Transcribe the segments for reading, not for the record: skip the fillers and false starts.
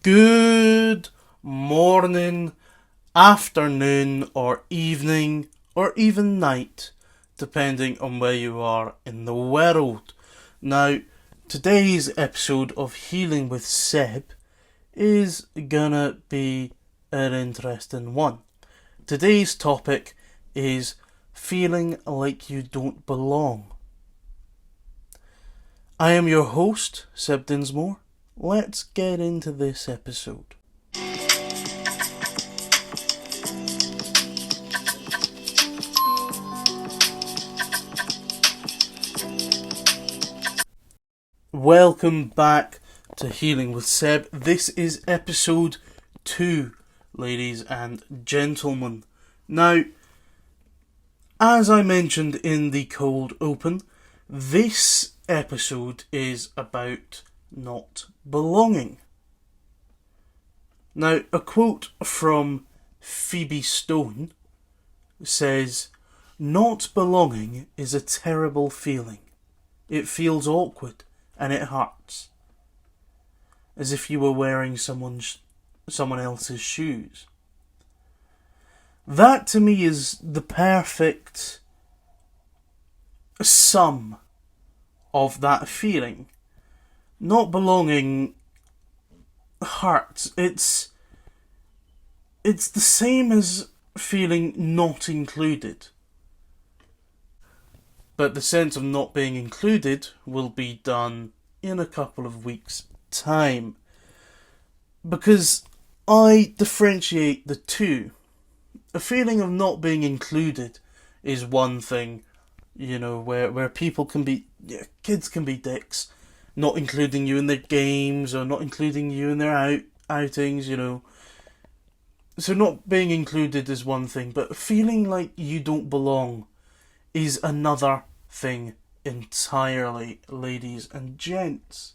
Good morning, afternoon, or evening, or even night, depending on where you are in the world. Now, today's episode of Healing with Seb is gonna be an interesting one. Today's topic is feeling like you don't belong. I am your host, Seb Dinsmore. Let's get into this episode. Welcome back to Healing with Seb. This is episode 2, ladies and gentlemen. Now, as I mentioned in the cold open, this episode is about not belonging. Now, a quote from Phoebe Stone says, "Not belonging is a terrible feeling. It feels awkward and it hurts, as if you were wearing someone else's shoes." That to me is the perfect sum of that feeling. Not belonging hurts. It's the same as feeling not included. But the sense of not being included will be done in a couple of weeks' time. Because I differentiate the two. A feeling of not being included is one thing, where people can be, kids can be dicks, not including you in their games or not including you in their outings, So not being included is one thing, but feeling like you don't belong is another thing entirely, ladies and gents.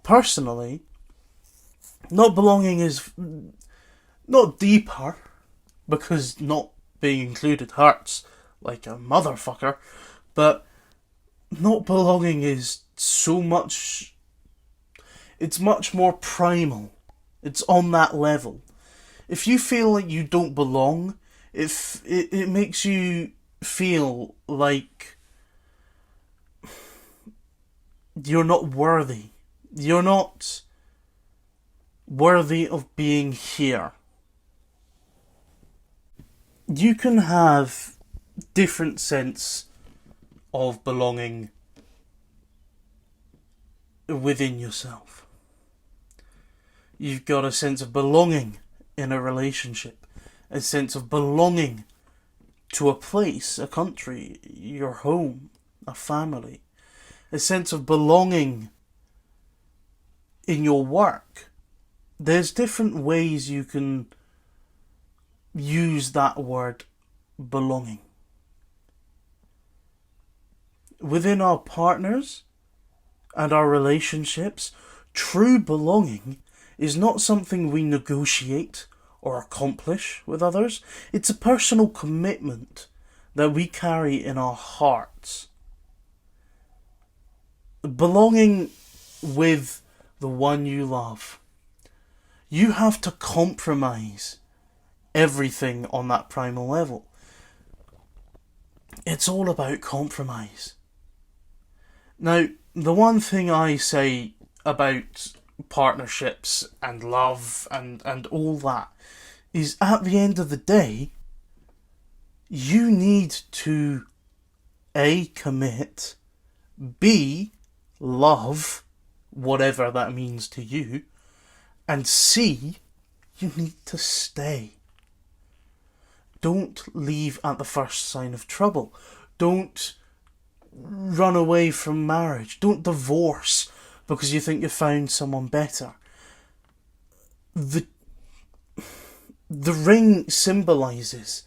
Personally, not belonging is not deeper, because not being included hurts like a motherfucker, but not belonging is it's much more primal. It's on that level. If you feel like you don't belong, it makes you feel like you're not worthy. You're not worthy of being here. You can have different sense of belonging within yourself. You've got a sense of belonging in a relationship, a sense of belonging to a place, a country, your home, a family, a sense of belonging in your work. There's different ways you can use that word belonging. Within our partners and our relationships, true belonging is not something we negotiate or accomplish with others. It's a personal commitment that we carry in our hearts. Belonging with the one you love. You have to compromise everything on that primal level. It's all about compromise. Now, the one thing I say about partnerships and love and all that is, at the end of the day, you need to A, commit, B, love, whatever that means to you, and C, you need to stay. Don't leave at the first sign of trouble. Don't run away from marriage. Don't divorce because you think you found someone better. The ring symbolises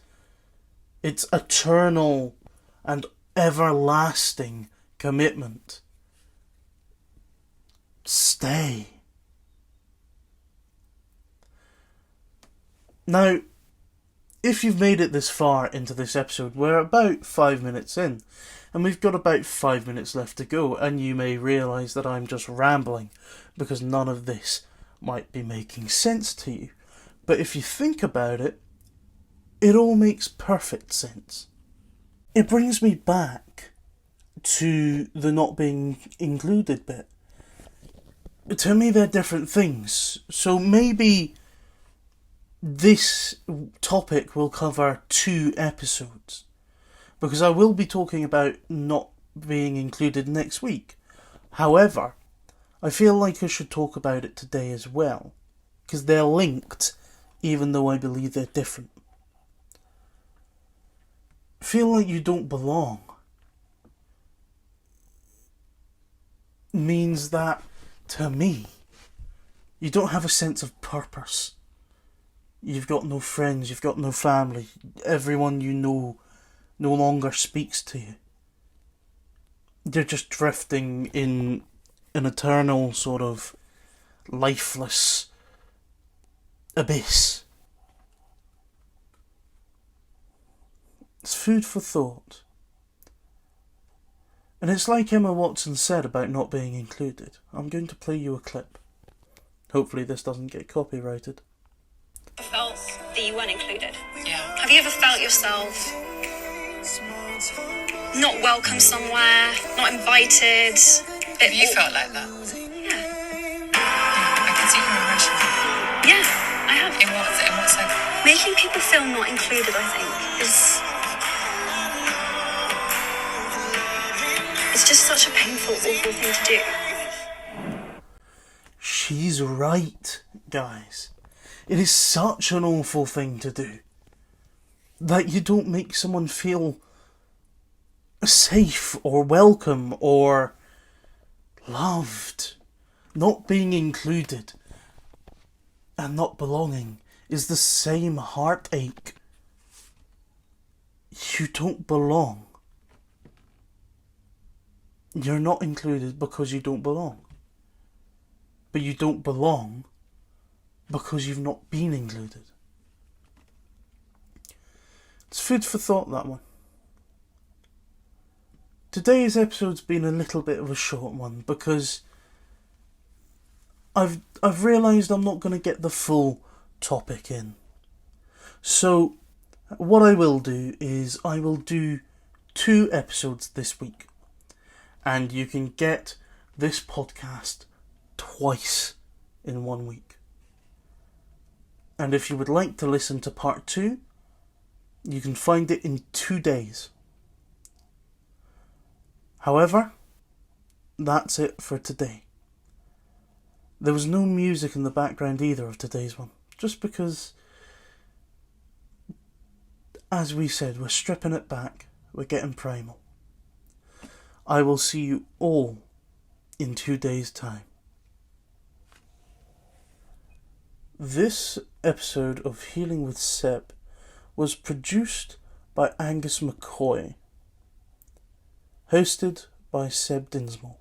its eternal and everlasting commitment. Stay. Now, if you've made it this far into this episode, we're about 5 minutes in, and we've got about 5 minutes left to go, and you may realise that I'm just rambling, because none of this might be making sense to you. But if you think about it, it all makes perfect sense. It brings me back to the not being included bit. To me, they're different things. So maybe this topic will cover 2 episodes. Because I will be talking about not being included next week. However, I feel like I should talk about it today as well. Because they're linked, even though I believe they're different. Feel like you don't belong means that, to me, you don't have a sense of purpose. You've got no friends, you've got no family. Everyone you know no longer speaks to you. You're just drifting in an eternal sort of lifeless abyss. It's food for thought. And it's like Emma Watson said about not being included. I'm going to play you a clip. Hopefully this doesn't get copyrighted. Felt that you weren't included. Yeah. Have you ever felt yourself not welcome somewhere, not invited? Have you felt like that? Yeah. I can see your emotion. Yeah, I have. In what sense? Making people feel not included, I think, is... It's just such a painful, awful thing to do. She's right, guys. It is such an awful thing to do. That you don't make someone feel safe or welcome or loved. Not being included and not belonging is the same heartache. You don't belong. You're not included because you don't belong. But you don't belong because you've not been included. It's food for thought, that one. Today's episode's been a little bit of a short one because I've realised I'm not going to get the full topic in. So what I will do is I will do 2 episodes this week. And you can get this podcast twice in 1 week. And if you would like to listen to part 2, you can find it in 2 days. However, that's it for today. There was no music in the background either of today's one. Just because, as we said, we're stripping it back. We're getting primal. I will see you all in 2 days' time. This episode of Healing with Seb was produced by Angus McCoy, hosted by Seb Dinsmore.